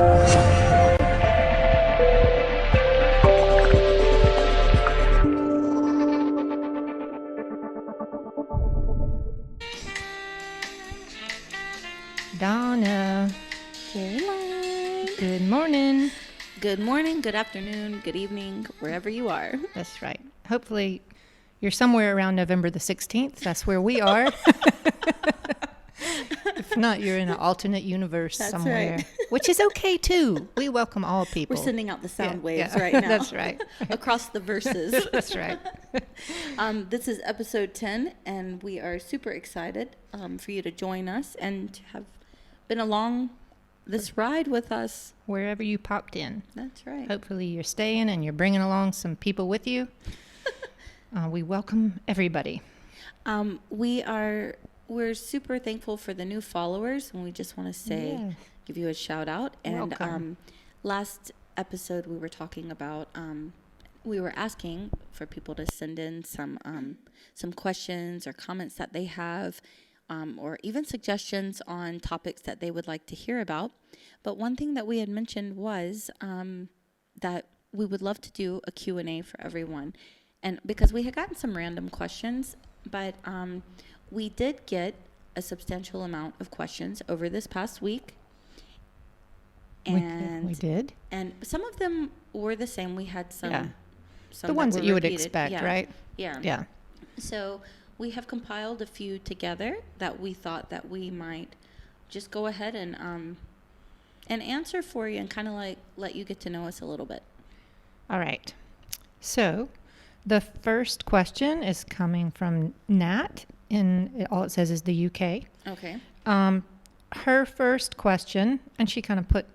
Donna. Caroline. Good morning. Good morning, good afternoon, good evening, wherever you are. That's right. Hopefully you're somewhere around November the 16th. That's where we are. If not, you're in an alternate universe somewhere, right. Which is okay too. We welcome all people. We're sending out the sound waves yeah. right now. That's right. Across the verses. That's right. This is episode 10, and we are super excited for you to join us and to have been along this ride with us. Wherever you popped in. That's right. Hopefully you're staying and you're bringing along some people with you. We welcome everybody. We're super thankful for the new followers, and we just want to say, Yes. give you a shout out. And Welcome. last episode we were talking about, we were asking for people to send in some questions or comments that they have, or even suggestions on topics that they would like to hear about. But one thing that we had mentioned was that we would love to do a Q&A for everyone. And because we had gotten some random questions, but we did get a substantial amount of questions over this past week. And we did. And some of them were the same. We had some The ones that you would repeated. expect, Yeah. right? Yeah. Yeah. So we have compiled a few together that we thought that we might just go ahead and answer for you and kind of like let you get to know us a little bit. All right. So the first question is coming from Nat, and all it says is the UK. Okay. Her first question, and she kind of put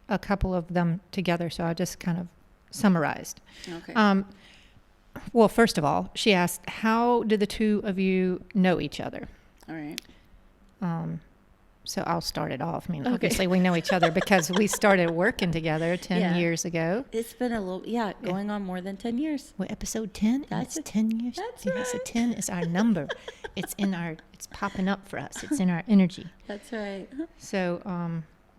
a couple of them together, so I just kind of summarized. Okay. Well, first of all, she asked, how did the two of you know each other? All right. So I'll start it off. I mean, Okay. obviously we know each other because we started working together 10 years ago. It's been a little, going on more than 10 years. What, episode 10? That's It's 10 years. that's Yeah, so right. 10 is our number. It's popping up for us. It's in our energy. That's right. So,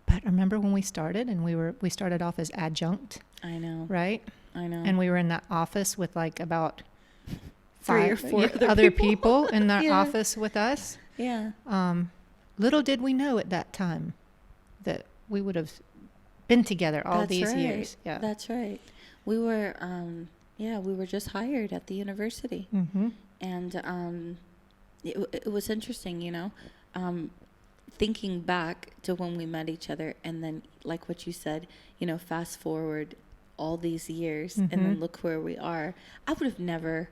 but remember when we started and we started off as adjunct, I know. right? I know. And we were in that office with like about 3 or 4 other people in that Yeah. office with us. Yeah. Little did we know at that time that we would have been together all That's these right. years. Yeah. That's right. We were, we were just hired at the university. Mm-hmm. And it was interesting, thinking back to when we met each other, and then like what you said, fast forward all these years and then look where we are. I would have never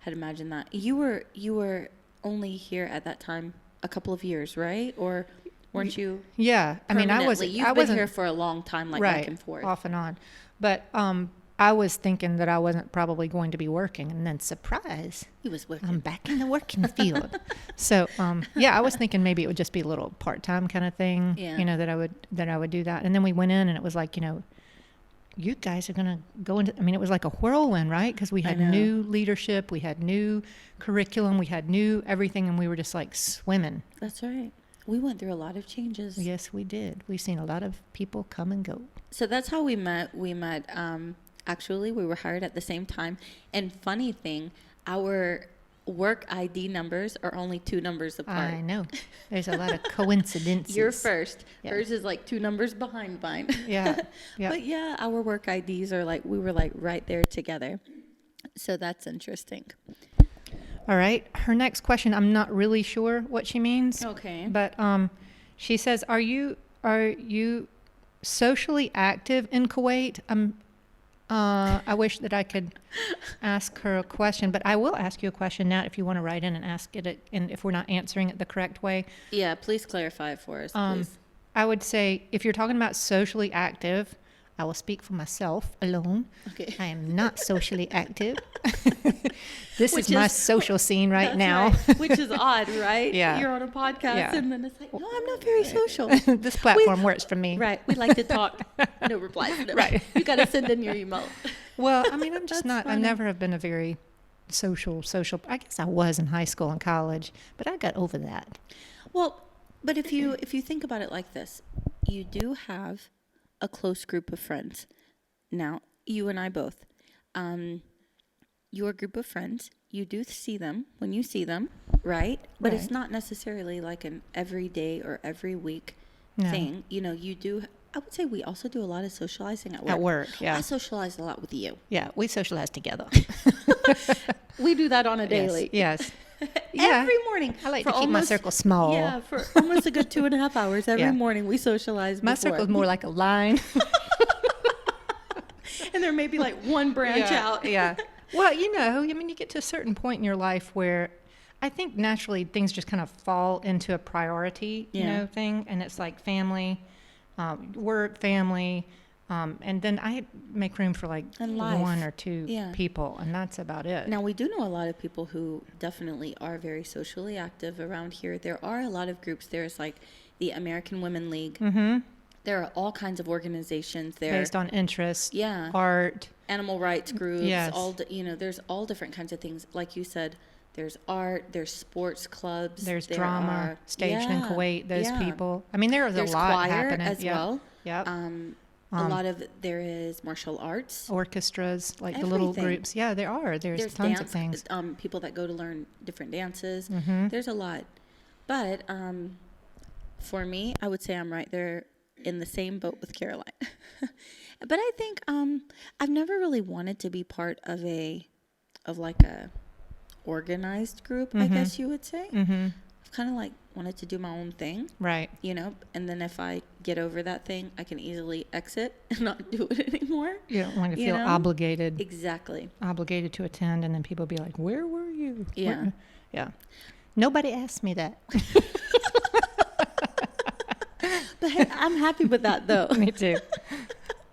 had imagined that. You were only here at that time a couple of years, right? Or weren't you? Yeah. I mean, You've been here for a long time, like right, back and forth. off and on. But I was thinking that I wasn't probably going to be working, and then surprise, He was working. I'm back in the working field. So I was thinking maybe it would just be a little part-time kind of thing, Yeah. that I would do that. And then we went in, and it was like, you guys are going to go into, it was like a whirlwind, right? Because we had know. new leadership, we had new curriculum, we had new everything, and we were just like swimming. That's right. We went through a lot of changes. Yes, we did. We've seen a lot of people come and go. So that's how we met. Actually, we were hired at the same time. And funny thing, our work ID numbers are only 2 numbers apart. I know. There's a lot of coincidences. You're first. Yeah. Hers is like 2 numbers behind mine. Yeah. Yeah. But yeah, our work IDs are like, we were like right there together. So that's interesting. All right. Her next question, I'm not really sure what she means. Okay. But she says, are you socially active in Kuwait? I wish that I could ask her a question, but I will ask you a question, Nat, if you want to write in and ask it, and if we're not answering it the correct way. Yeah, please clarify it for us, please. I would say if you're talking about socially active, I will speak for myself alone. Okay. I am not socially active. This Which is my is- social scene right That's now. right. Which is odd, right? Yeah. You're on a podcast, Yeah. and then it's like, no, I'm not very social. This platform works for me. Right. We like to talk. No replies. No. Right. You got to send in your email. Well, I'm just That's not, I funny. never have been a very social, I guess I was in high school and college, but I got over that. Well, but if you think about it like this, you do have a close group of friends. Now, you and I both. Your group of friends, you do see them when you see them, right? But it's Right. not necessarily like an everyday or every week No. thing. You know, you do. I would say we also do a lot of socializing at work. At work, I yeah. socialize a lot with you. Yeah, we socialize together. We do that on a Yes, daily. yes. Yeah. Every morning. I like for to keep my almost- circle small. Yeah, for almost a good 2.5 hours every Yeah. morning we socialize. My before. circle's more like a line. And there may be like one branch out. Yeah. Well, you know, I mean, you get to a certain point in your life where I think naturally things just kind of fall into a priority, you Yeah. know, thing. And it's like family, work, family. And then I make room for like And life. one or two Yeah. people, and that's about it. Now, we do know a lot of people who definitely are very socially active around here. There are a lot of groups. There's like the American Women League. Mm-hmm. There are all kinds of organizations there. Based on interest, Yeah. art. Animal rights groups. Yes. There's all different kinds of things. Like you said, there's art, there's sports clubs. There's there drama are- staged in Yeah, Kuwait. Those yeah. people. I mean, there's There's a lot choir happening as Yep. well. Yep. A lot of there is martial arts. Orchestras, like the little Everything. groups. Yeah, there are. There's tons dance, of things. people that go to learn different dances. Mm-hmm. There's a lot. But for me, I would say I'm right there in the same boat with Caroline. But I think I've never really wanted to be part of like a organized group, I guess you would say. Mm-hmm. I've kind of like wanted to do my own thing, Right. you know, and then if I get over that thing, I can easily exit and not do it anymore. You don't want to You feel know? obligated Exactly. to attend, and then people be like, "Where were you?" Yeah. Yeah. Nobody asked me that. But hey, I'm happy with that though. Me too.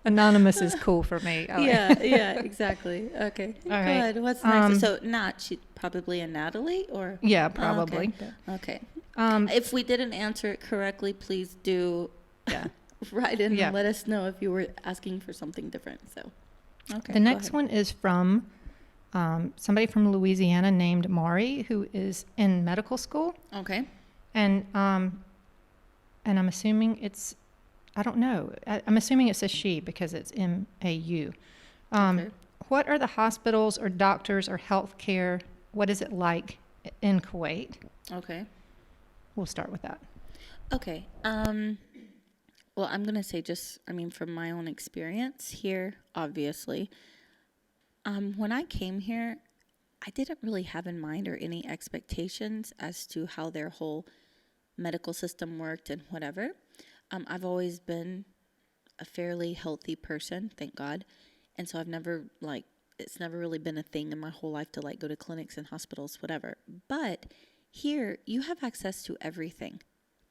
Anonymous is cool for me. I like- Yeah, exactly. Okay. All right. Good. What's next? Um, So she probably a Natalie or Yeah, Oh, probably. okay. Um, If we didn't answer it correctly, please do yeah. write in Yeah. and let us know if you were asking for something different. So, okay. The go next ahead. one is from somebody from Louisiana named Mari, who is in medical school, Okay. and I'm assuming it's, I don't know, I'm assuming it's a she because it's MAU. Okay. What are the hospitals or doctors or health care? What is it like in Kuwait? Okay. We'll start with that. Okay. Well, I'm gonna say from my own experience here, obviously. When I came here, I didn't really have in mind or any expectations as to how their whole medical system worked and whatever. I've always been a fairly healthy person, thank God, and so it's never really been a thing in my whole life to like go to clinics and hospitals, whatever. But here, you have access to everything.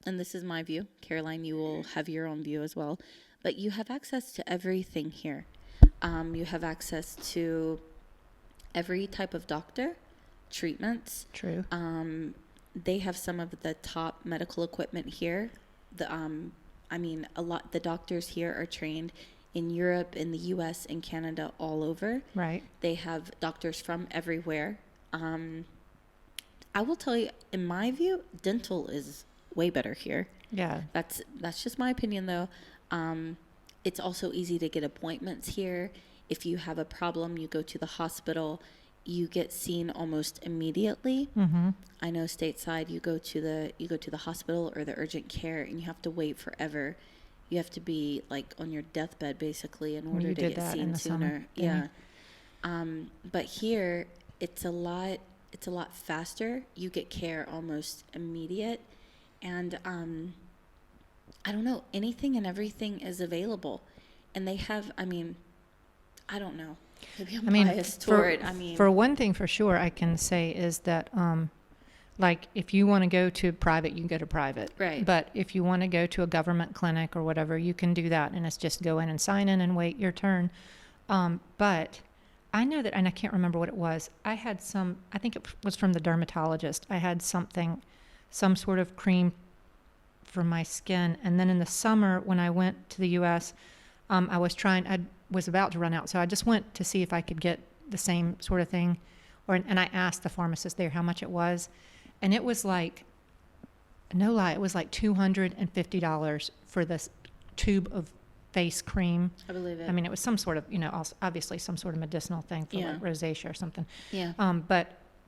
And this is my view. Caroline, you will have your own view as well. But you have access to everything here. You have access to every type of doctor, treatments. True. They have some of the top medical equipment here. The doctors here are trained in Europe, in the US, in Canada, all over. Right. They have doctors from everywhere. I will tell you, in my view, dental is way better here. Yeah. That's just my opinion, though. It's also easy to get appointments here. If you have a problem, you go to the hospital. You get seen almost immediately. Mm-hmm. I know stateside, you go to the hospital or the urgent care, and you have to wait forever. You have to be like on your deathbed basically in order You to did get that in seen the sooner. summer, Yeah. didn't But here it's a lot faster. You get care almost immediate, and I don't know, anything and everything is available, and they have. I don't know. Maybe I'm biased toward. For one thing, for sure, I can say is that, like, if you want to go to private, you can go to private. Right. But if you want to go to a government clinic or whatever, you can do that, and it's just go in and sign in and wait your turn. But I know that, and I can't remember what it was. I think it was from the dermatologist. I had some sort of cream for my skin, and then in the summer when I went to the U.S., I was about to run out, so I just went to see if I could get the same sort of thing, and I asked the pharmacist there how much it was, and it was like, no lie, it was like $250 for this tube of face cream. I believe it. I mean, it was some sort of, obviously some sort of medicinal thing for like rosacea or something. Yeah.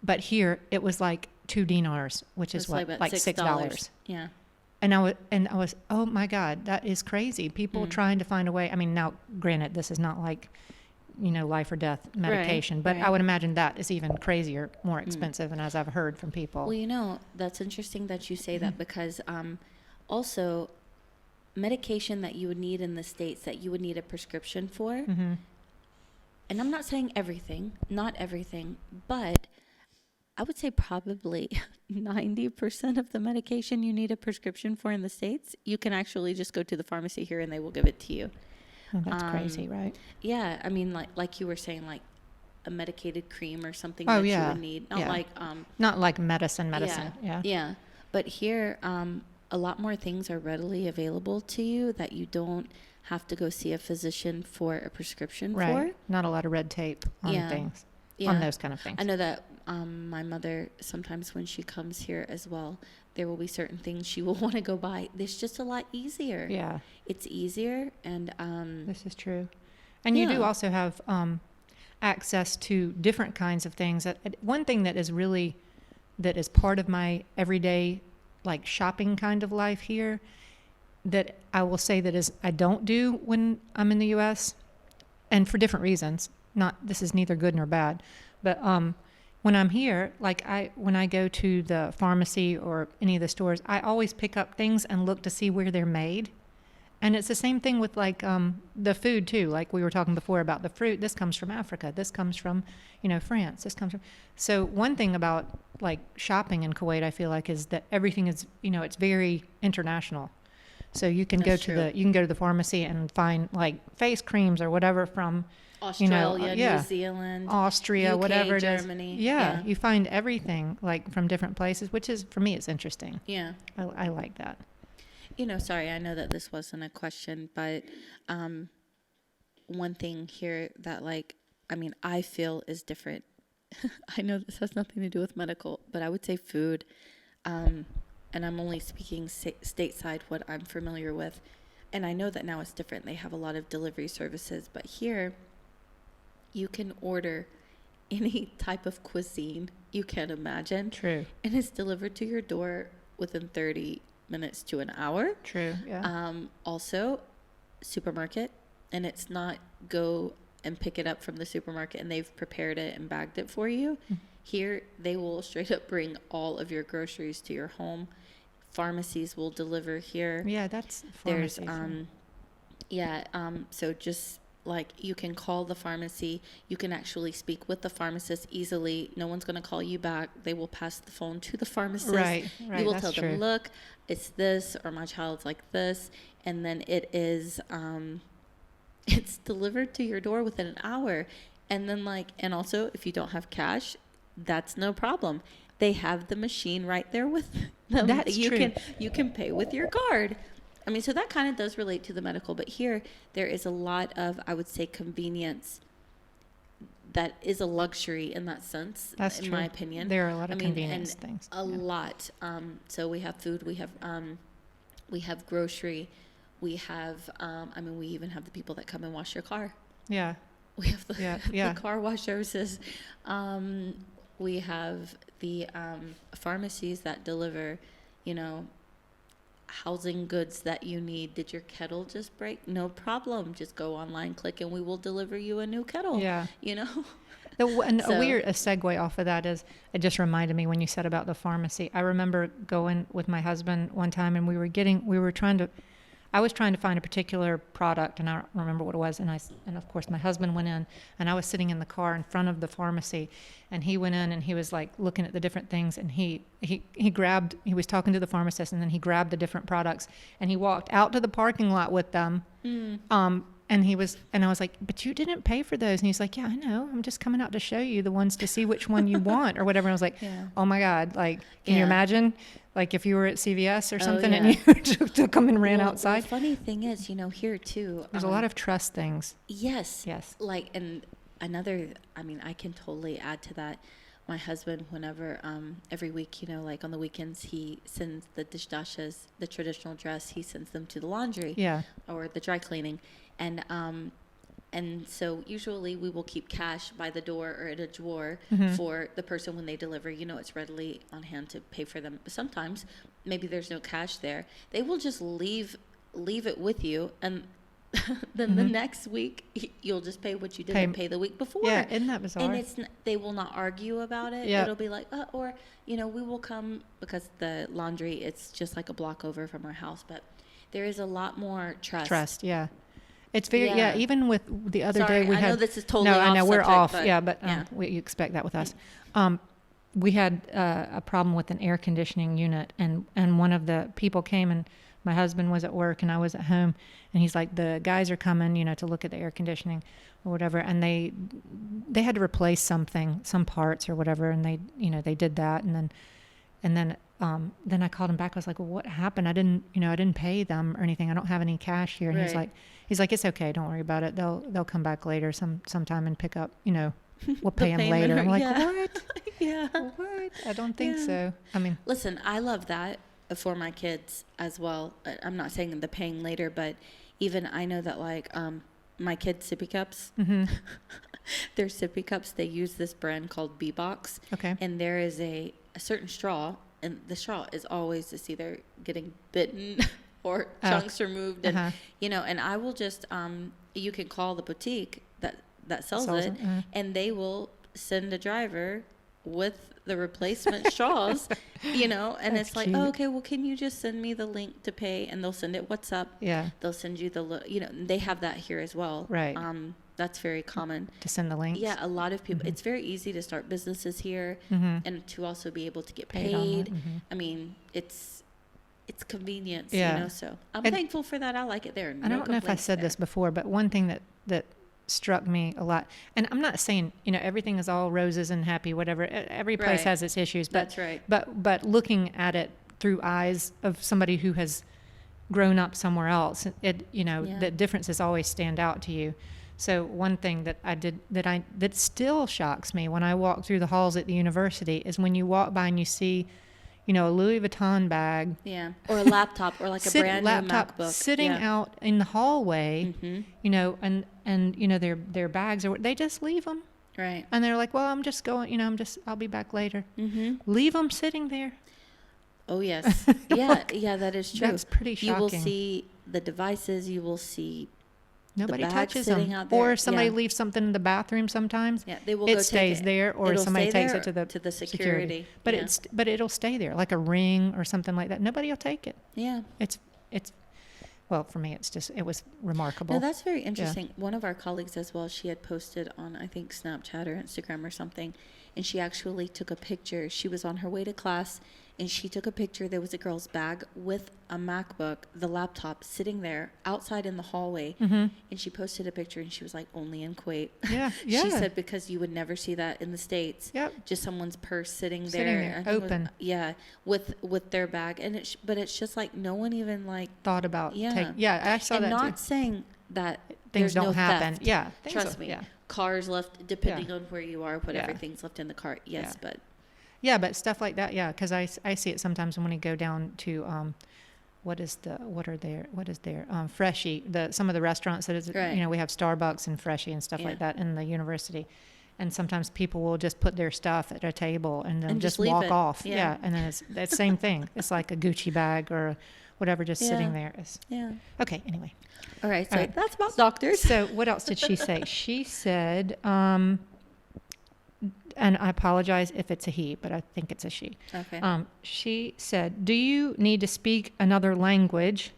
But here it was like 2 dinars, which is It's what, about like $6. Yeah. And I was, oh my God, that is crazy. People trying to find a way. I mean, now, granted, this is not like, life or death medication, but I would imagine that is even crazier, more expensive, and as I've heard from people. Well, that's interesting that you say that because also medication that you would need in the States that you would need a prescription for, and I'm not saying everything, not everything, but I would say probably 90% of the medication you need a prescription for in the States, you can actually just go to the pharmacy here and they will give it to you. Oh, that's crazy, right? Yeah, I mean, like you were saying, like a medicated cream or something Oh, that yeah. you would need. Not Yeah. like Not like medicine. Yeah. Yeah. But here, a lot more things are readily available to you that you don't have to go see a physician for a prescription Right. for. Not a lot of red tape on things, on those kind of things. I know that my mother, sometimes when she comes here as well, there will be certain things she will want to go buy. It's just a lot easier. Yeah. It's easier. And this is true. And you do also have access to different kinds of things. One thing that is part of my everyday like shopping kind of life here that I will say that is I don't do when I'm in the US, and for different reasons. This is neither good nor bad, but when I'm here, like when I go to the pharmacy or any of the stores, I always pick up things and look to see where they're made. And it's the same thing with like the food too. Like we were talking before about the fruit. This comes from Africa. This comes from, France. This comes from. So one thing about like shopping in Kuwait, I feel like, is that everything is, it's very international. So you can go to the pharmacy and find like face creams or whatever from Australia, New Zealand, Austria, UK, whatever it is. Germany. Yeah, you find everything like from different places, which is for me, it's interesting. Yeah, I like that. Sorry, I know that this wasn't a question, but one thing here that I feel is different. I know this has nothing to do with medical, but I would say food, and I'm only speaking stateside what I'm familiar with. And I know that now it's different. They have a lot of delivery services, but here you can order any type of cuisine you can imagine. True. And it's delivered to your door within 30 minutes to an hour. True. Yeah. Also, supermarket, and it's not go and pick it up from the supermarket and they've prepared it and bagged it for you. Here, they will straight up bring all of your groceries to your home. Pharmacies will deliver here. Yeah, that's pharmacies. So just like you can call the pharmacy, you can actually speak with the pharmacist easily. No one's going to call you back. They will pass the phone to the pharmacist. Right. You will tell them, look, it's this, or my child's like this, and then it is it's delivered to your door within an hour. And then and also if you don't have cash, that's no problem. They have the machine right there with them. That's true. You can pay with your card. I mean, so that kind of does relate to the medical, but here there is a lot of, I would say, convenience that is a luxury in that sense. That's in my opinion. There are a lot of convenience things. A lot. So we have food, we have grocery, we have, we even have the people that come and wash your car. Yeah. We have the car wash services. We have the pharmacies that deliver, housing goods that you need. Did your kettle just break? No problem. Just go online, click, and we will deliver you a new kettle. Yeah. A segue off of that is, it just reminded me when you said about the pharmacy. I remember going with my husband one time and I was trying to find a particular product and I don't remember what it was. And of course my husband went in and I was sitting in the car in front of the pharmacy and he went in and he was like looking at the different things and he was talking to the pharmacist and then he grabbed the different products and he walked out to the parking lot with them. And I was like, but you didn't pay for those. And he's like, yeah, I know. I'm just coming out to show you the ones to see which one you want or whatever. And I was like, oh my God. Like, can you imagine? Like if you were at CVS or something and you just come and ran outside. The funny thing is, here too. There's a lot of trust things. Yes. And I can totally add to that. my husband, whenever, every week, like on the weekends, he sends the dishdashas, the traditional dress, he sends them to the laundry. Yeah. Or the dry cleaning. And so usually we will keep cash by the door or in a drawer for the person when they deliver. It's readily on hand to pay for them. But sometimes maybe there's no cash there. They will just leave it with you, and then the next week you'll just pay what you didn't pay the week before. Yeah, isn't that bizarre? And they will not argue about it. Yep. It'll be like, we will come, because the laundry, it's just like a block over from our house. But there is a lot more trust. Yeah. It's very, even with the other day we had. I know this is totally off. No, I know, we're off. But we expect that with us. We had a problem with an air conditioning unit, and one of the people came, and my husband was at work and I was at home, and he's like, the guys are coming, to look at the air conditioning or whatever, and they had to replace some parts or whatever, and they did that, and then I called him back. I was like, well, what happened? I didn't pay them or anything. I don't have any cash here. And right. he's like, it's okay. Don't worry about it. They'll come back later sometime and pick up, we'll pay them later. I'm like, what? Yeah. What? I don't think so. I mean, listen, I love that for my kids as well. I'm not saying the paying later, but even I know that my kids' sippy cups, their sippy cups, they use this brand called B-Box. Okay. And there is a certain straw, and the straw is always just either getting bitten or chunks removed, and and I will just you can call the boutique that sells it, and they will send a driver with the replacement straws, and That's it's like, cute. oh, okay, well, can you just send me the link to pay? And they'll send it. What's up? Yeah. They'll send you they have that here as well. Right. That's very common. To send the links. Yeah, a lot of people. It's very easy to start businesses here, and to also be able to get paid. I mean, it's convenience, so I'm thankful for that. I like it there. I don't know if I said this before, but one thing that struck me a lot, and I'm not saying, everything is all roses and happy, whatever. Every place has its issues, but that's right. But looking at it through eyes of somebody who has grown up somewhere else, the differences always stand out to you. So one thing that I did that still shocks me when I walk through the halls at the university is when you walk by and you see, a Louis Vuitton bag. Yeah. Or a laptop, or like a brand new MacBook. Sitting out in the hallway, and their bags, or they just leave them. Right. And they're like, well, I'm just going, I'll be back later. Leave them sitting there. Oh, yes. Yeah, that is true. That's pretty shocking. You will see the devices, you will see nobody the touches sitting them. out there. Or somebody leaves something in the bathroom sometimes. Yeah, they will it go stays take it. there, or It'll somebody stay takes there it to the security. But it'll stay there, like a ring or something like that. Nobody will take it. Yeah. It's well, for me, it was remarkable. No, that's very interesting. One of our colleagues as well, she had posted on, I think, Snapchat or Instagram or something, and she actually took a picture. She was on her way to class, and she took a picture. There was a girl's bag with a MacBook, the laptop, sitting there outside in the hallway. And she posted a picture, and she was like, only in Kuwait. Yeah. She said, because you would never see that in the States. Yep. Just someone's purse sitting there open. With their bag. And but it's just like no one even thought about. I saw and that not too. saying that Things don't no happen. theft. Yeah. Trust me. Yeah. Cars left, depending on where you are, put everything's left in the cart. Yes, but. Yeah, but stuff like that, because I see it sometimes when we go down to what is there Freshie, some of the restaurants that is we have Starbucks and Freshie and stuff like that in the university, and sometimes people will just put their stuff at a table and then just walk off. And then it's the same thing. It's like a Gucci bag or whatever just sitting there. Okay, anyway. All right, so that's about doctors. So what else did she say? She said, and I apologize if it's a he, but I think it's a she. Okay. She said, do you need to speak another language?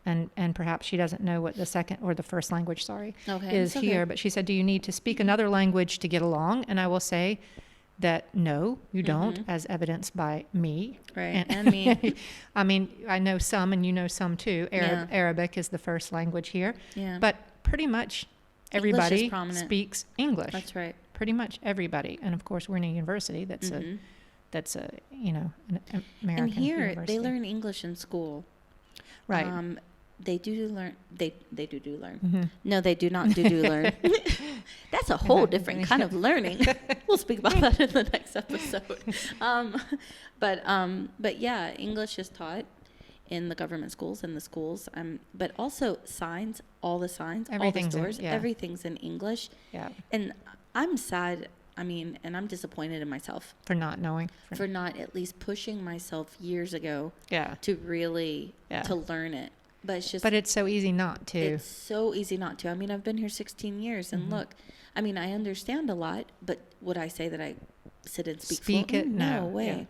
And perhaps she doesn't know what the second or the first language, is here. But she said, do you need to speak another language to get along? And I will say that no, you don't, as evidenced by me. Right, and me. I mean, I know some, and you know some too. Arabic is the first language here. Yeah. But pretty much everybody speaks English. That's right. Pretty much everybody, and of course we're in a university that's an American and here university. they learn English in school, right? they do learn. They do learn. Mm-hmm. No, they do not do learn. That's a whole different kind of learning. We'll speak about that in the next episode. But yeah, English is taught in the government schools and the schools. But also signs, all the signs, all the stores, everything's in English. Yeah. And I'm sad. I mean, and I'm disappointed in myself for not knowing, for not at least pushing myself years ago. Yeah. To really to learn it. But it's just. But it's so easy not to. It's so easy not to. I mean, I've been here 16 years, and look, I mean, I understand a lot, but would I say that I sit and speak it? No way. Yeah.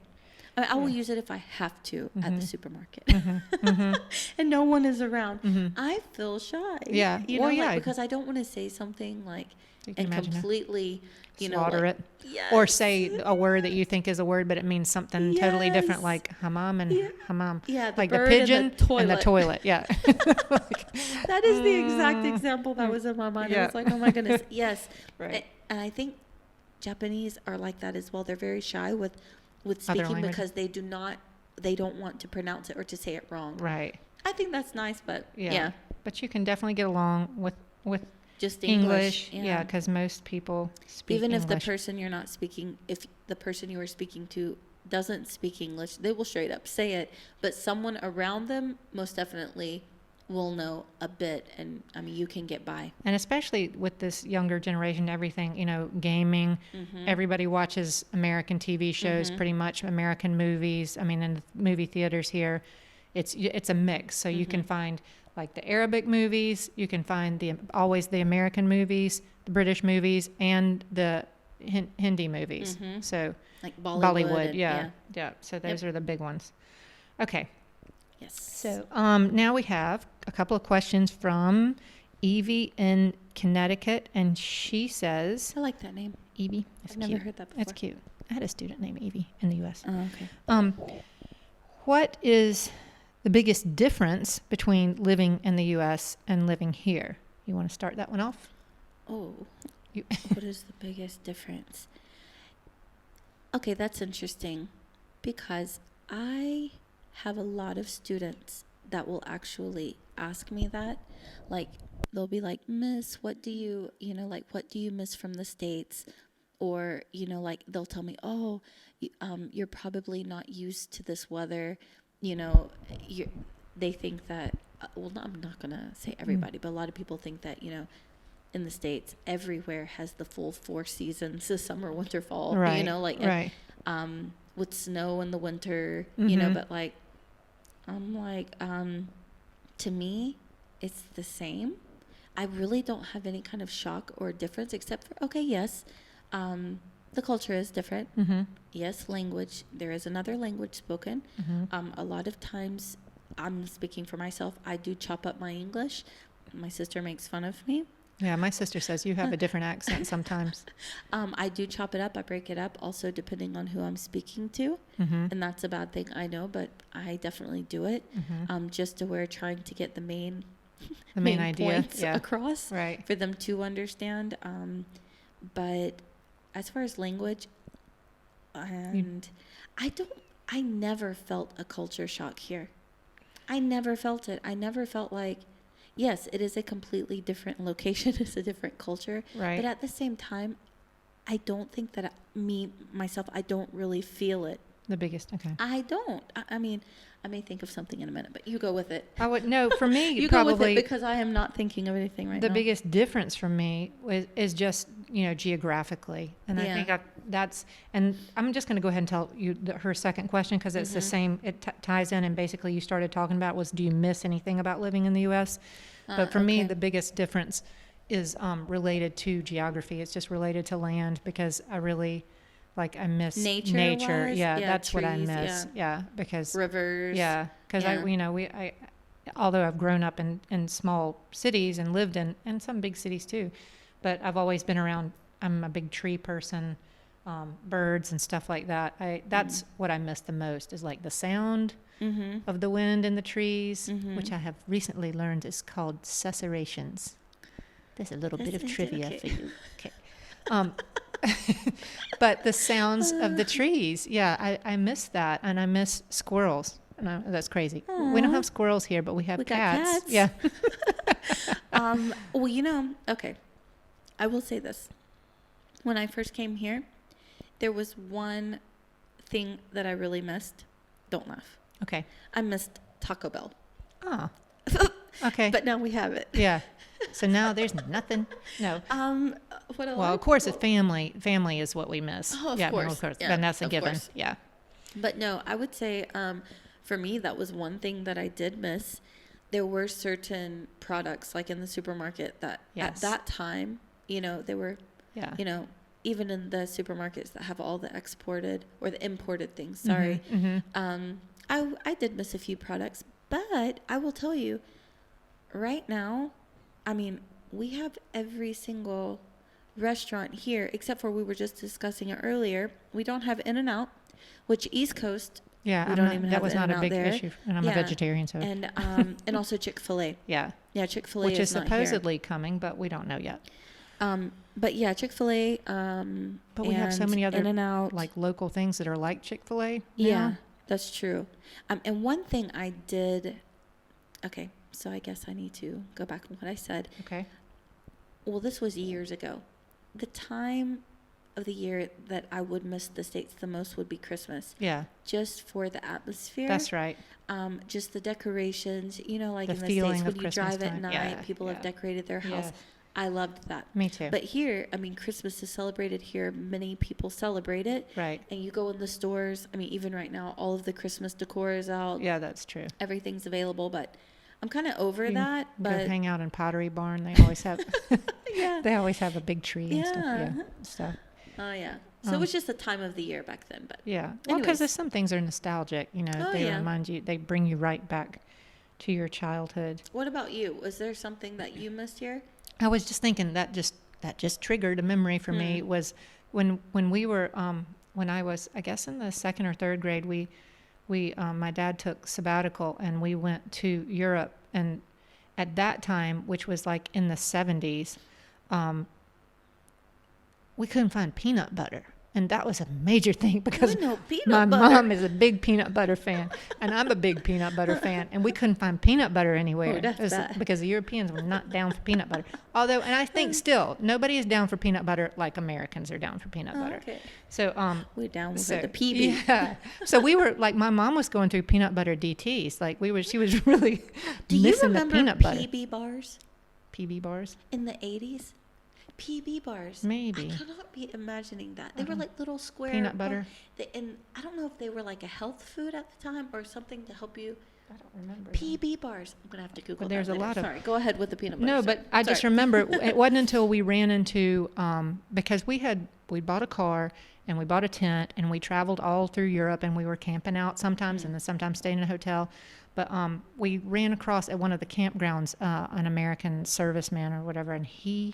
I mean, I will use it if I have to at the supermarket, and no one is around. I feel shy. Yeah. You know, like, because I don't want to say something like and completely, slaughter it. Yes. Or say a word that you think is a word, but it means something totally different, like hammam and hammam. Yeah, like the pigeon and the toilet. Yeah. That is the exact example that was in my mind. I was like, oh my goodness, yes. Right. And I think Japanese are like that as well. They're very shy with speaking because they don't want to pronounce it or to say it wrong. Right. I think that's nice, but yeah. But you can definitely get along with just English. Yeah, because most people speak even English. If the person you're not speaking, if the person you are speaking to doesn't speak English, they will straight up say it. But someone around them most definitely will know a bit, and I mean, you can get by. And especially with this younger generation, everything, gaming, everybody watches American TV shows, pretty much American movies. I mean, in the movie theaters here, it's a mix. So you can find like the Arabic movies, you can find always the American movies, the British movies, and the Hindi movies. So like Bollywood. Yeah. So those are the big ones. Okay. Yes. So now we have a couple of questions from Evie in Connecticut, and she says, I like that name. Evie. I've never heard that before. It's cute. I had a student named Evie in the U.S. Oh, okay. What is the biggest difference between living in the U.S. and living here? You want to start that one off? Oh, what is the biggest difference? Okay, that's interesting because I have a lot of students that will actually ask me that. Like, they'll be like, Miss, what do you miss from the States? Or, like they'll tell me, oh, you're probably not used to this weather. They think that, I'm not going to say everybody, but a lot of people think that, in the States, everywhere has the full 4 seasons, the summer, winter, fall, right. Right. With snow in the winter, but like, I'm like, to me, it's the same. I really don't have any kind of shock or difference except for, okay, yes, the culture is different. Yes, language. There is another language spoken. A lot of times, I'm speaking for myself, I do chop up my English. My sister makes fun of me. Yeah, my sister says you have a different accent sometimes. I do chop it up. I break it up also depending on who I'm speaking to. And that's a bad thing, I know, but I definitely do it just to where trying to get the main idea points across for them to understand. But as far as language, and I never felt a culture shock here. I never felt it. I never felt like, yes, it is a completely different location. It's a different culture. Right. But at the same time, I don't think that myself, I don't really feel it. The biggest, okay. I don't. I mean, I may think of something in a minute, but you go with it. I would, no, for me, you probably. go with it because I am not thinking of anything right now. The biggest difference for me is just, geographically. And I think that's, and I'm just going to go ahead and tell you her second question because it's the same, it ties in, and basically you started talking about was, do you miss anything about living in the U.S.? But for me, the biggest difference is related to geography. It's just related to land because I really, I miss nature. Yeah, that's trees, what I miss. Yeah, because rivers. Yeah, because I although I've grown up in small cities and lived in some big cities too, but I've always been around. I'm a big tree person, birds and stuff like that. That's what I miss the most is like the sound of the wind in the trees, which I have recently learned is called susurrations. There's a little bit of trivia for you. Okay. But the sounds of the trees, I miss that, and I miss squirrels. No, that's crazy. We don't have squirrels here, but we have We got cats. cats. Yeah. Well, you know, okay. I will say this. When I first came here, there was one thing that I really missed. Don't laugh. Okay. I missed Taco Bell. Oh. Okay. But now we have it. Yeah. So now there's nothing. No. What else? Well, of course, a family is what we miss. Oh, of yeah, course. Well, of course. Yeah, And that's a of given. course. Yeah. But no, I would say for me, that was one thing that I did miss. There were certain products like in the supermarket that Yes. at that time, you know, they were, Yeah. you know, even in the supermarkets that have all the exported or the imported things, sorry. Mm-hmm. I did miss a few products, but I will tell you right now, I mean, we have every single restaurant here, except for we were just discussing it earlier. We don't have In-N-Out, which East Coast, Yeah. we I'm don't not, even that have was not a In-N-Out big there. issue. And I'm a Yeah. vegetarian, so. And also Chick-fil-A. Yeah. Yeah, Chick-fil-A Which is not supposedly coming, but we don't know yet. here. But yeah, Chick-fil-A. But we have so many other In-N-Out. like local things that are like Chick-fil-A now. Yeah, that's true. And one thing I did. Okay, so I guess I need to go back on what I said. Okay. Well, this was years ago. The time of the year that I would miss the States the most would be Christmas. Yeah. Just for the atmosphere. That's right. Just the decorations, you know, like The in the feeling States of when you Christmas drive at time. night, Yeah, people have yeah. decorated their house. Yes. I loved that. Me too. But here, I mean, Christmas is celebrated here. Many people celebrate it. Right. And you go in the stores. I mean, even right now, all of the Christmas decor is out. Yeah, that's true. Everything's available. But I'm kind of over You that. Go But hang out in Pottery Barn. They always have. yeah. They always have a big tree and stuff. Yeah. Yeah. So. Oh, yeah. So it was just the time of the year back then. But Yeah. Well, Anyways. because there's some things are nostalgic. You know, Oh, they yeah. remind you. They bring you right back to your childhood. what about you? Was there something that you missed here? I was just thinking that just triggered a memory for me was when we were when I was, I guess, in the second or third grade, we my dad took sabbatical and we went to Europe, and at that time, which was like in the 70s, we couldn't find peanut butter. And that was a major thing because No peanut my butter. mom is a big peanut butter fan, and I'm a big peanut butter fan, and we couldn't find peanut butter anywhere. Oh, that's It was bad. because the Europeans were not down for peanut butter. Although, and I think still, nobody is down for peanut butter like Americans are down for peanut Oh, butter. okay. So, We're down with so, the PB. yeah. So we were like, my mom was going through peanut butter DTs. Like she was really Do you missing remember the peanut butter. PB bars PB bars? in the 80s? PB bars. Maybe. I cannot be imagining that. They were like little square Peanut butter? And I don't know if they were like a health food at the time or something to help you. I don't remember. PB bars. I'm gonna have to Google. But there's that a later. lot of- Sorry, go ahead with the peanut butter. No, Sorry. but I just Sorry. remember it wasn't until we ran into because we bought a car and we bought a tent and we traveled all through Europe and we were camping out sometimes and then sometimes staying in a hotel. But we ran across at one of the campgrounds an American serviceman or whatever, and he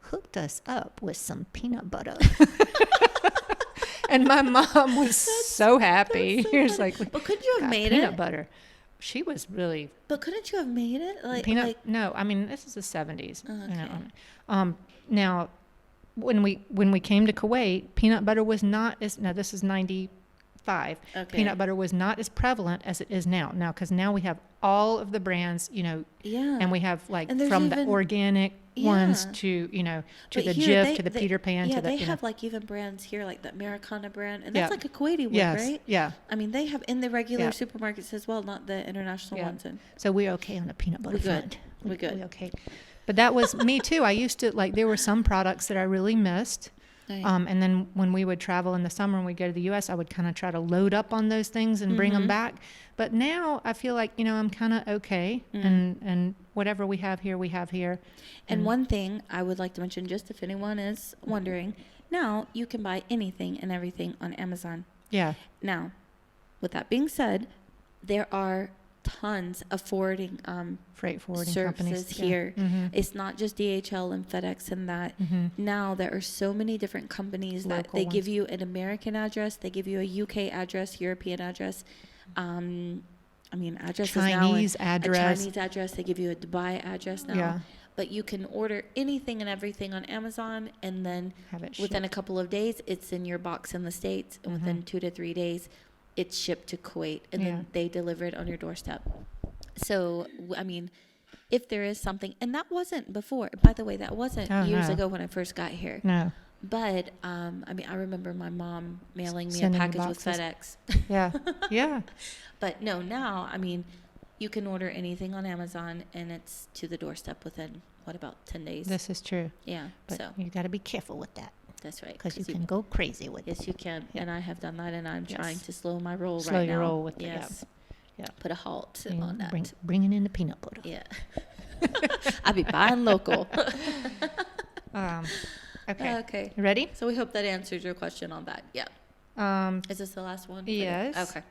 hooked us up with some peanut butter. And my mom was so happy. so He was funny. like, But couldn't you have "Got made peanut it? butter." She was really But couldn't you have made it? Like no, I mean this is the 70s. Oh, You know. okay. Now, when we came to Kuwait, peanut butter was not as now this is 95. Okay. Peanut butter was not as prevalent as it is now. Now, because now we have all of the brands, you know, yeah. and we have like And there's from the even- organic ones Yeah. to you know to But the here Jif to the Peter Pan yeah, to the they you have know. like even brands here like the Americana brand, and Yeah. that's like a Kuwaiti one, Yes, right? yeah. I mean, they have in the regular Yeah. supermarkets as well, not the international Yeah. ones. And So we're okay on the peanut butter We good. front. We good. We okay. But that was me too. I used to like there were some products that I really missed. Right. And then when we would travel in the summer and we'd go to the U.S., I would kind of try to load up on those things and bring them back. But now I feel like, you know, I'm kind of okay. And whatever we have here, we have here. And one thing I would like to mention, just if anyone is wondering, now you can buy anything and everything on Amazon. Yeah. Now, with that being said, there are tons of forwarding Freight forwarding services companies. Yeah. here. Mhm. It's not just DHL and FedEx and that. Now there are so many different companies that Local they give ones. you an American address, they give you a UK address, European address. I mean, address Chinese is now address. a Chinese address. They give you a Dubai address now. Yeah. But you can order anything and everything on Amazon, and then Have it within a shipped. couple of days, it's in your box in the States, and within 2 to 3 days, it's shipped to Kuwait, and Yeah. then they deliver it on your doorstep. So, I mean, if there is something, and that wasn't before, by the way, that wasn't years no. ago when I first got here. No. But, I mean, I remember my mom mailing me a Sending you package with boxes. FedEx. Yeah. Yeah. But no, now, I mean, you can order anything on Amazon, and it's to the doorstep within, what, about 10 days? This is true. Yeah, But so you got to be careful with that that's right. because you can go crazy with it. Yes, you can. Yeah. And I have done that, and I'm Yes. trying to slow my roll Slow right your now. roll with it, yeah. Yes. Yeah. Put a halt You on that. bringing in the peanut butter. Yeah. I be buying local. Okay. Okay. You ready? So we hope that answers your question on that. Yeah. Is this the last one? Yes. Okay.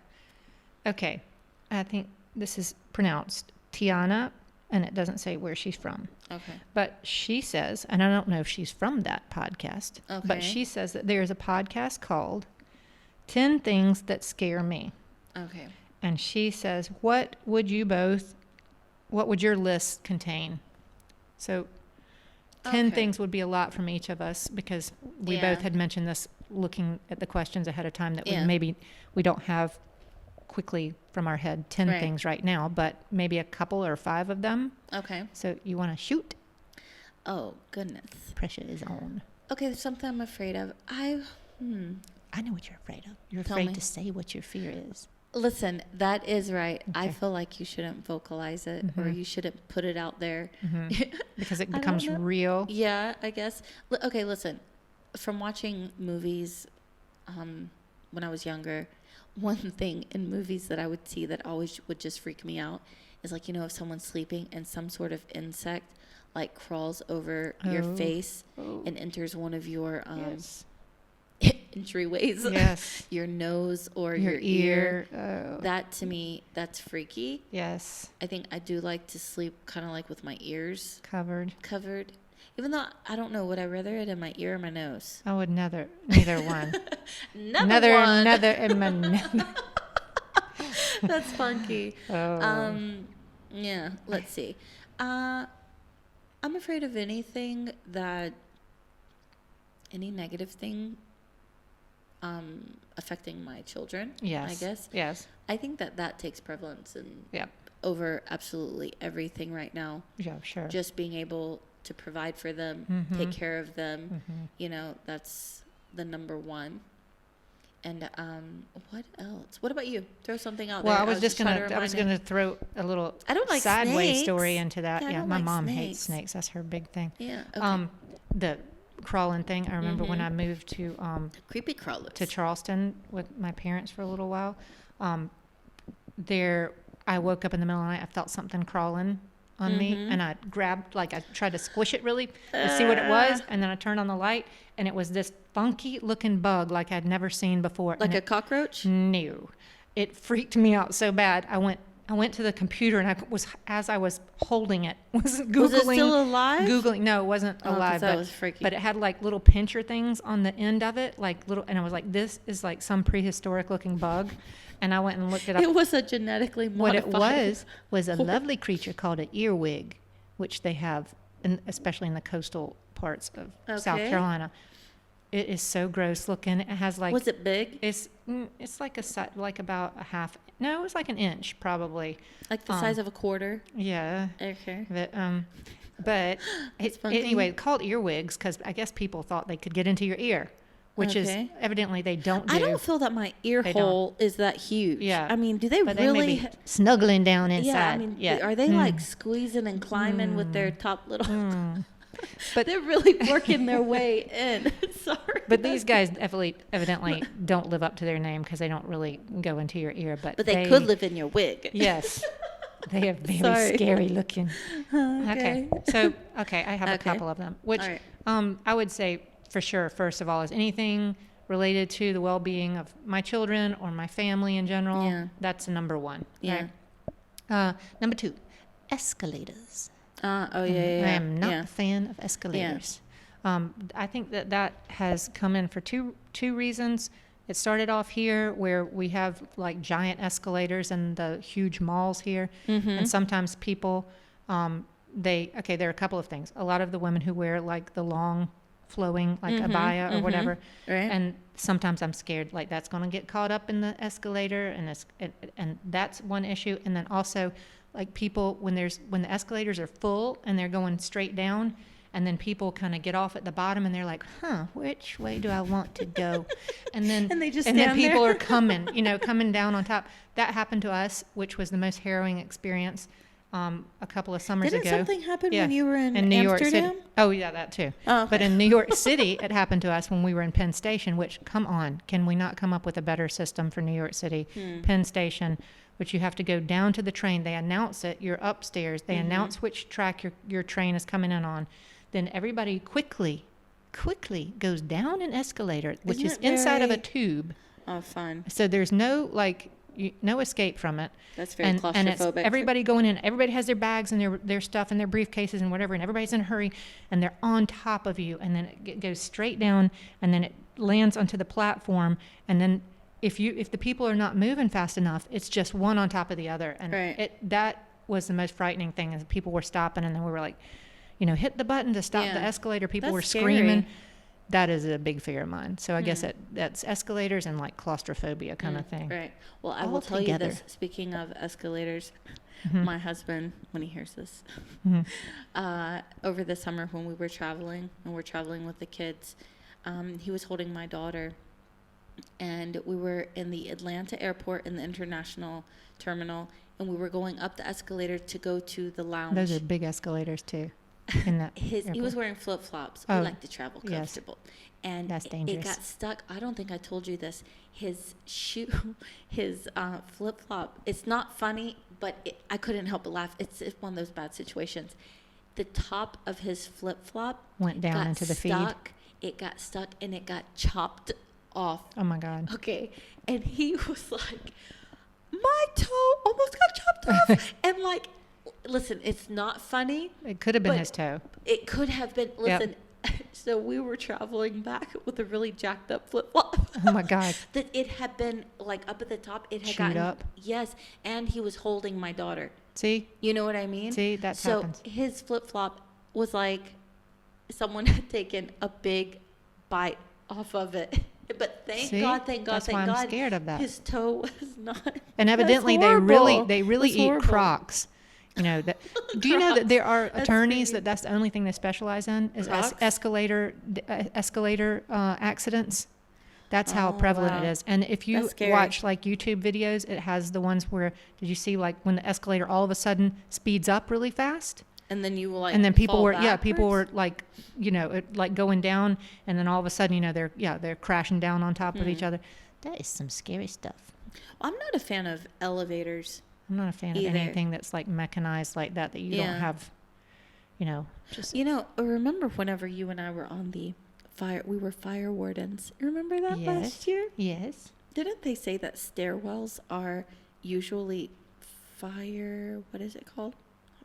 Okay. I think this is pronounced Tiana, and it doesn't say where she's from. Okay. But she says, and I don't know if she's from that podcast, Okay. but she says that there's a podcast called 10 Things That Scare Me. Okay. And she says, what would your list contain? So 10 Okay. things would be a lot from each of us because we Yeah. both had mentioned this looking at the questions ahead of time that Yeah. we don't have quickly from our head 10 Right. things right now, but maybe a couple or 5 of them. Okay. So you want to shoot? Oh, goodness. Pressure is on. Okay, there's something I'm afraid of. I know what you're afraid of. You're Tell afraid me. to say what your fear is. Listen, that is right. I Okay. feel like you shouldn't vocalize it or you shouldn't put it out there. Because it I don't becomes know. real. Yeah, I guess. Okay, listen. From watching movies when I was younger, one thing in movies that I would see that always would just freak me out is like, if someone's sleeping and some sort of insect like crawls over your Oh. face and enters one of your Yes. entryways, Yes. your nose or Your your ear. ear. That to me, that's freaky. Yes. I think I do like to sleep kind of like with my ears Covered. covered. Even though I don't know, would I rather it in my ear or my nose? I would neither one. Another one. Another in my nether. That's funky. Oh. Yeah, let's see. I'm afraid of any negative thing affecting my children. Yes. I guess. Yes. I think that takes prevalence Yep. over absolutely everything right now. Yeah, sure. Just being able to provide for them, Mhm. take care of them, Mhm. that's the number one. And what else? What about you? Throw something out Well, there. I was just trying to gonna remind throw a little I don't like sideways snakes. story into that. Yeah, I Yeah, don't my like mom hates snakes. snakes. That's her big thing. Yeah. Okay. The crawling thing. I remember when Mhm. I moved to Creepy crawlers. Charleston with my parents for a little while. There, I woke up in the middle of the night. I felt something crawling on me, Mhm. and I grabbed, like, I tried to squish it really to see what it was, and then I turned on the light, and it was this funky looking bug like I'd never seen before. Like and a cockroach? No, it freaked me out so bad. I went to the computer, and as I was holding it, was googling. Was it still alive? Googling. No, it wasn't Oh, 'cause alive. that but, was freaky. but it had like little pincher things on the end of it, like little. And I was like, "This is like some prehistoric looking bug." And I went and looked it up. It was a genetically What modified. it was a lovely creature called an earwig, which they have, especially in the coastal parts of South Okay. Carolina. It is so gross looking. It has like. Was it big? It's like about a half. No, it was like an inch probably. Like the size of a quarter? Yeah. Okay. But That's funky. anyway, called earwigs because I guess people thought they could get into your ear, which is Okay. evidently they don't do. I don't feel that my ear They don't. hole is that huge. Yeah. I mean, do they But they really? may be snuggling down inside. Yeah, I mean, are they like squeezing and climbing with their top little? But They're really working their way in. Sorry. But these guys evidently don't live up to their name because they don't really go into your ear. But they could live in your wig. Yes. They are very Sorry. scary looking. Okay. So, I have a Okay. couple of them, which All right. I would say for sure, first of all, is anything related to the well-being of my children or my family in general. Yeah. That's number one. Yeah. Right? Number two, escalators. Oh yeah. I am not Yeah. a fan of escalators. I think that has come in for two reasons. It started off here where we have like giant escalators in the huge malls here. And sometimes people, there are a couple of things. A lot of the women who wear like the long flowing, like abaya or whatever. Right. And sometimes I'm scared, like that's going to get caught up in the escalator, and that's one issue. And then also, like people, when the escalators are full and they're going straight down, and then people kind of get off at the bottom and they're like, which way do I want to go? And then And they just and then stand people there. are coming, coming down on top. That happened to us, which was the most harrowing experience a couple of summers Didn't ago. something happen Yeah. when you were in New York Amsterdam? City. Oh, yeah, that too. Oh, okay. But in New York City, it happened to us when we were in Penn Station, which, come on, can we not come up with a better system for New York City? Penn Station, which you have to go down to the train. They announce it. You're upstairs. They announce which track your train is coming in on. Then everybody quickly goes down an escalator, which Isn't is it inside of a very- tube. Oh, fun. So there's no, no escape from it. That's very And it's claustrophobic. everybody going in. Everybody has their bags and their stuff and their briefcases and whatever, and everybody's in a hurry, and they're on top of you, and then it goes straight down, and then it lands onto the platform, and then if the people are not moving fast enough, it's just one on top of the other, and Right. that was the most frightening thing, is people were stopping, and then we were like, hit the button to stop Yeah. the escalator. People That's were scary. screaming. That is a big fear of mine. So I guess that's escalators and like claustrophobia kind of thing. Right. Well, I All will tell together. you this. Speaking of escalators, Mm-hmm. my husband, when he hears this, over the summer when we were traveling and we're traveling with the kids, he was holding my daughter, and we were in the Atlanta airport in the international terminal, and we were going up the escalator to go to the lounge. Those are big escalators too. In that He was airport. wearing flip-flops. Oh, We like to travel yes. comfortable. And That's it dangerous. got stuck. I don't think I told you this. His shoe, his flip-flop, it's not funny, but I couldn't help but laugh. It's one of those bad situations. The top of his flip-flop Went down got into the feed. stuck. It got stuck and it got chopped off. Oh my God. Okay. And he was like, my toe almost got chopped off. And like, listen, it's not funny. It could have been But- his toe. It could have been. Listen, so we were traveling back with a really jacked up flip flop. Oh my God. That it had been like up at the top. It had Chewed gotten up. Yes, and he was holding my daughter. See? You know what I mean? See, that so happens. his flip flop was like someone had taken a big bite off of it. But thank See? God, That's thank why I'm God, scared of that. his toe was not. And evidently That's they really horrible. That's eat horrible. Crocs. That. Do you know that there are That's attorneys crazy. that's the only thing they specialize in is Crocs? escalator accidents. That's how Oh, prevalent wow. it is. And if you That's scary. watch like YouTube videos, it has the ones where, did you see like when the escalator all of a sudden speeds up really fast? And then you will like. And then people fall were people backwards? were like like going down, and then all of a sudden they're crashing down on top of each other. That is some scary stuff. I'm not a fan of elevators. I'm not a fan Either. of anything that's like mechanized like that you Yeah. don't have, just Remember whenever you and I were on the fire, we were fire wardens. Remember that last year? Yes. Didn't they say that stairwells are usually what is it called?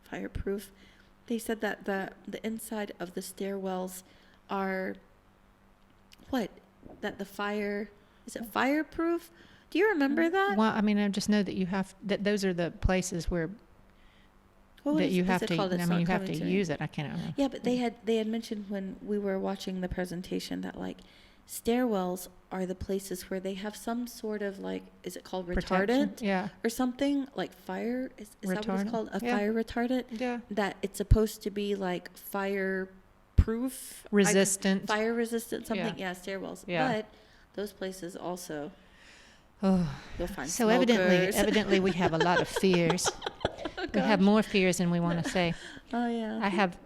Fireproof. They said that the inside of the stairwells are that the fire, is it fireproof? Do you remember that? Well, I mean, I just know that those are the places where that you have to. called? It's I mean, not you have coming to me. use it. I can't remember. Yeah, but they had mentioned when we were watching the presentation that like stairwells are the places where they have some sort of like, is it called Protection. retardant Yeah. or something like fire? Is that what Retardant. it's called? A Yeah. fire retardant? Yeah. That it's supposed to be like fireproof, Resistant. fire resistant, something. Yeah, stairwells. Yeah. But those places also, Oh. you'll find So smokers. evidently we have a lot of fears. We have more fears than we want to say. Oh yeah. I have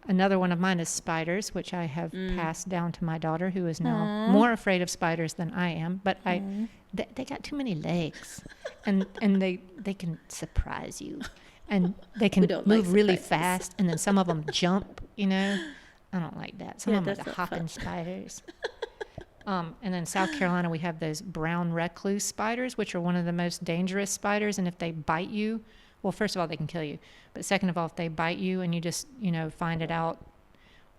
another one of mine is spiders, which I have passed down to my daughter, who is now Aw. more afraid of spiders than I am. But they got too many legs, and they can surprise you, and they can don't like move really surprises. fast, and then some of them jump. I don't like that. Some Yeah, of them that's are the not hopping fun. spiders. And then in South Carolina, we have those brown recluse spiders, which are one of the most dangerous spiders. And if they bite you, well, first of all, they can kill you. But second of all, if they bite you and you just, find it out,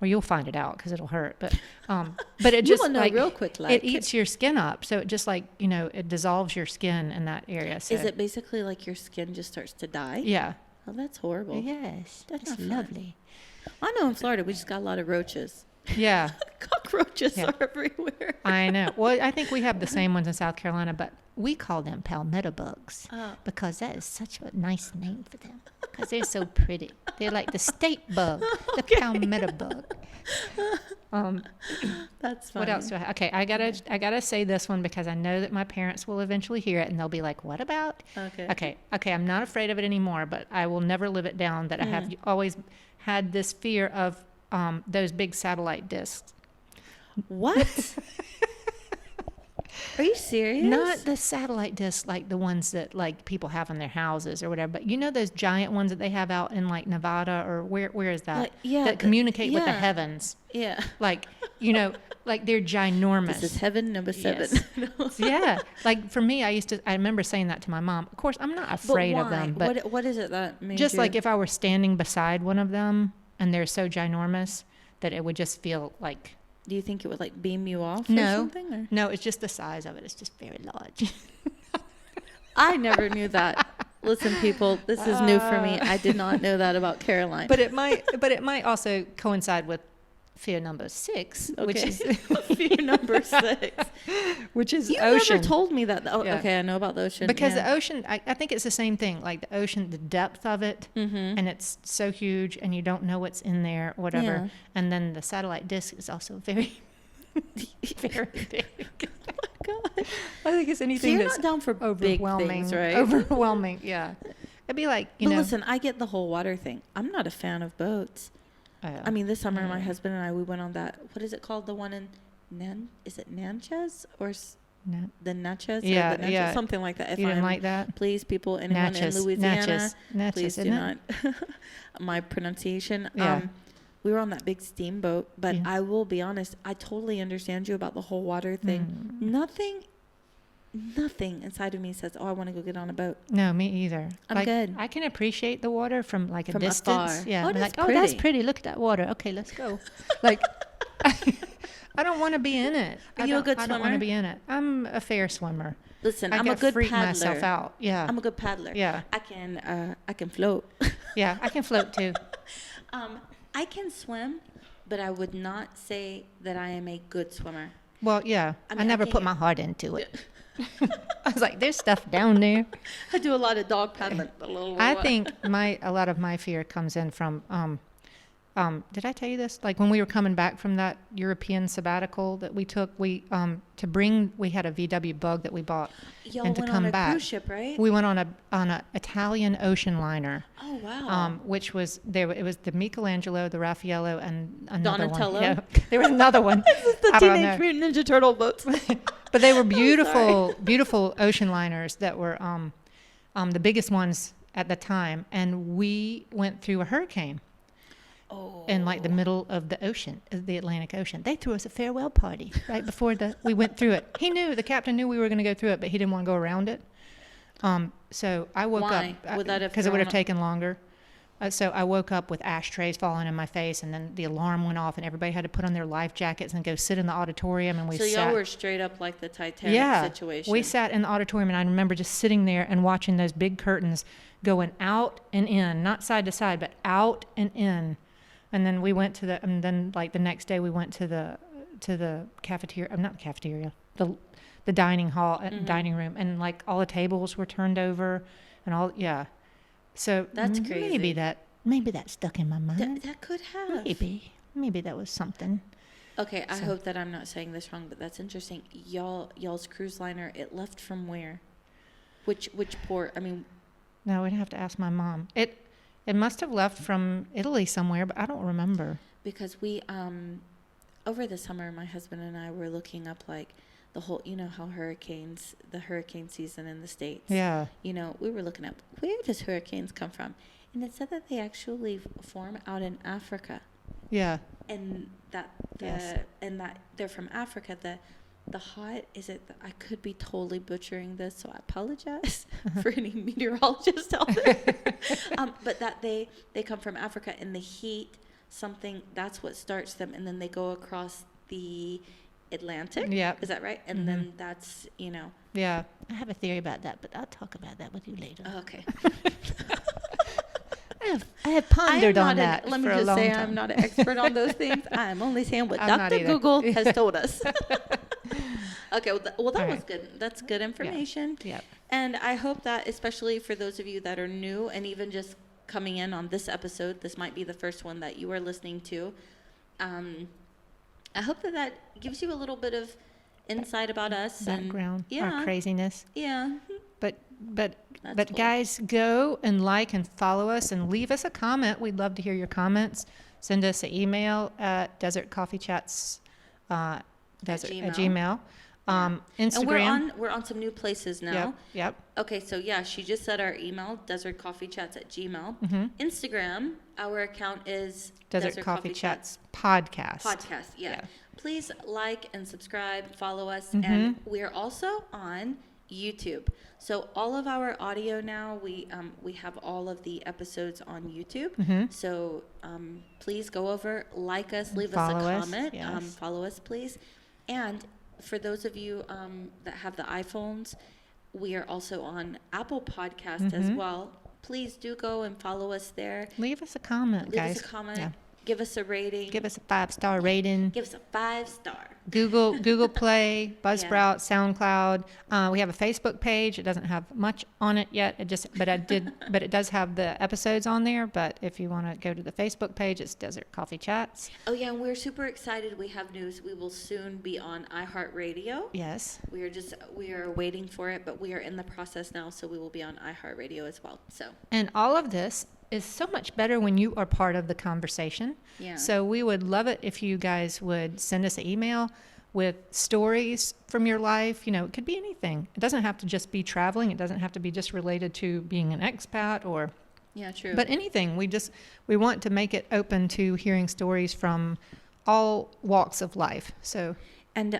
or you'll find it out because it'll hurt. But it You just will know like real quick, it like. eats your skin up. So it just like, it dissolves your skin in that area. So, Is it basically like your skin just starts to die? Yeah. Oh, that's horrible. Yes. That's That's not fun. lovely. I know in Florida we just got a lot of roaches. Yeah. cockroaches Yeah. are everywhere. I know. Well, I think we have the same ones in South Carolina, but we call them palmetto bugs because that is such a nice name for them because they're so pretty. They're like the state bug, the palmetto bug. That's funny. What else do I have? Okay, I gotta say this one because I know that my parents will eventually hear it and they'll be like, "What about?" Okay. I'm not afraid of it anymore, but I will never live it down. That I have always had this fear of those big satellite discs. What? Are you serious? Not the satellite discs like the ones that like people have in their houses or whatever, but you know those giant ones that they have out in like Nevada or where is that? That communicate with the heavens. Yeah. Like, you know, like they're ginormous. This is heaven number 7. Yes. Yeah. Like for me, I remember saying that to my mom. Of course, I'm not afraid of them, but what is it that made just you... like if I were standing beside one of them and they're so ginormous that it would just feel like... Do you think it would like beam you off or something? Or? No, it's just the size of it. It's just very large. I never knew that. Listen, people, this is new for me. I did not know that about Caroline. But it might also coincide with fear number 6, which is fear number 6, which is you ocean. Never told me that. Okay, I know about the ocean because the ocean. I think it's the same thing. Like the ocean, the depth of it, and it's so huge, and you don't know what's in there, or whatever. Yeah. And then the satellite disc is also very, very big. Oh my God. I think it's anything so you're that's not down for overwhelming, big things, right? Overwhelming, yeah. It'd be like you know. Listen, I get the whole water thing. I'm not a fan of boats. I mean, this summer, my husband and I, we went on that. What is it called? The one in is it Natchez or the Natchez? Yeah, or the Natchez? yeah. Something like that. If you didn't like that? Please, people, anyone Natchez, in Louisiana, Natchez, please do not. My pronunciation. Yeah. We were on that big steamboat, but I will be honest. I totally understand you about the whole water thing. Nothing inside of me says, "Oh, I want to go get on a boat." No, me either. I'm good. I can appreciate the water from like a distance. Afar. Yeah, Oh, I'm that's like, pretty. oh, that's pretty. Look at that water. Okay, let's go. Like, I don't want to be in it. Are you a good I don't want swimmer? to be in it. I'm a fair swimmer. Listen, I I'm a good freak paddler. myself out. Yeah, I'm a good paddler. Yeah, I can float. Yeah, I can float too. I can swim, but I would not say that I am a good swimmer. Well, yeah, I I mean, never I put my heart into it. I was like, there's stuff down there. I do a lot of dog paddling. I think a lot of my fear comes in from, did I tell you this? Like when we were coming back from that European sabbatical that we took, we had a VW Bug that we bought. Y'all and to went come on a back, cruise ship, right? we went on a Italian ocean liner. Oh wow! Which was there? It was the Michelangelo, the Raffaello, and another Donatello? one. Yeah, there was another one. This is the I don't Teenage know. Mutant Ninja Turtle boats. But they were beautiful ocean liners that were the biggest ones at the time. And we went through a hurricane in like the middle of the ocean, the Atlantic Ocean. They threw us a farewell party right before we went through it. The captain knew we were going to go through it, but he didn't want to go around it. So I woke Why? up Would that have because it would have thrown- taken longer. So I woke up with ashtrays falling in my face, and then the alarm went off, and everybody had to put on their life jackets and go sit in the auditorium. And we So sat. y'all were straight up like the Titanic situation. We sat in the auditorium, and I remember just sitting there and watching those big curtains going out and in, not side to side, but out and in. And then we went and then like the next day we went to the cafeteria, not the cafeteria, the dining hall, dining room, and like all the tables were turned over, and all So That's crazy. Maybe that stuck in my mind. That could have. Maybe that was something. Okay, I hope that I'm not saying this wrong, but that's interesting. Y'all's cruise liner, it left from where? Which port? I mean, No, we'd have to ask my mom. It must have left from Italy somewhere, but I don't remember. because we over the summer, my husband and I were looking up like the whole, how the hurricane season in the States. Yeah. We were looking up where does hurricanes come from, and it said that they actually form out in Africa. Yeah. And that Yes. and that they're from Africa. The hot is it? I could be totally butchering this, so I apologize for any meteorologists out there. But that they come from Africa, and the heat, that's what starts them, and then they go across the Atlantic. Yeah. Is that right? And then that's Yeah. I have a theory about that, but I'll talk about that with you later. Okay. I have pondered on that Let me for a just long say, time. I'm not an expert on those things. I'm only saying what I'm not Dr. either. Google has told us. Okay, that All was right. good. That's good information. Yep. And I hope that, especially for those of you that are new and even just coming in on this episode, this might be the first one that you are listening to. I hope that gives you a little bit of insight about us. Background, And, our craziness. Yeah. But That's cool. guys, go and like and follow us and leave us a comment. We'd love to hear your comments. Send us an email at desertcoffeechats at Gmail. Instagram. And we're on some new places now. Yep. Okay, so yeah, she just said our email, desertcoffeechats@gmail. Mm-hmm. Instagram, our account is Desert Coffee Chats podcast. Podcast. Yeah. Please like and subscribe, follow us, Mm-hmm. and we're also on YouTube. So all of our audio now, we have all of the episodes on YouTube. Mm-hmm. So please go over, like us, leave Follow us a us, comment, yes. follow us, please. And for those of you that have the iPhones, we are also on Apple Podcast as Mm-hmm. well. Please do go and follow us there. Leave us a comment, Leave guys. us a comment. Yeah. Give us a rating. Give us a 5-star rating. Give us a 5-star. Google Play, Buzzsprout, SoundCloud. We have a Facebook page. It doesn't have much on it yet. But it does have the episodes on there. But if you want to go to the Facebook page, it's Desert Coffee Chats. Oh yeah, and we're super excited. We have news. We will soon be on iHeartRadio. Yes. We are waiting for it, but we are in the process now, so we will be on iHeartRadio as well. So. And all of this is so much better when you are part of the conversation. Yeah. So we would love it if you guys would send us an email with stories from your life. It could be anything. It doesn't have to just be traveling. It doesn't have to be just related to being an expat or. Yeah, true. But anything. We want to make it open to hearing stories from all walks of life. So. And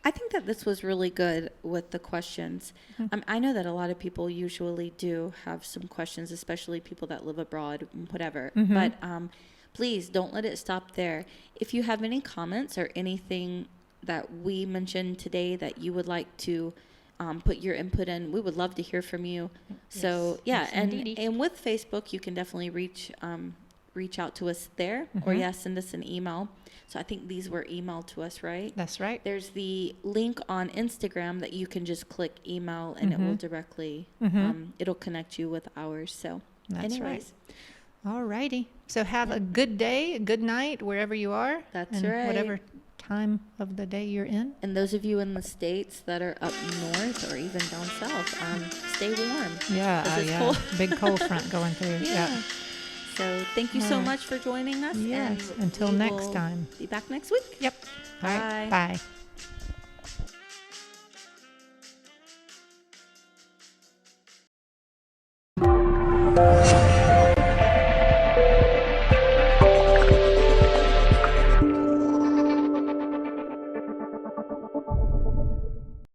I think that this was really good with the questions. Mm-hmm. I know that a lot of people usually do have some questions, especially people that live abroad, whatever. Mm-hmm. But please don't let it stop there. If you have any comments or anything that we mentioned today that you would like to put your input in, we would love to hear from you. Yes. So yeah, Yes, indeedy. and with Facebook, you can definitely reach out to us there, or Mm-hmm. send us an email. So I think these were emailed to us, right? That's right. There's the link on Instagram that you can just click email and it will directly, it'll connect you with ours. So That's anyways, All righty. So have a good day, a good night, wherever you are. That's and right. Whatever time of the day you're in. and those of you in the States that are up north or even down south, stay warm. Yeah, 'Cause it's yeah. cold. Big cold front going through. Yeah. So thank you so All right. much for joining us. Yes. And Until we next will time. Be back next week. Yep. All right. Bye. Bye.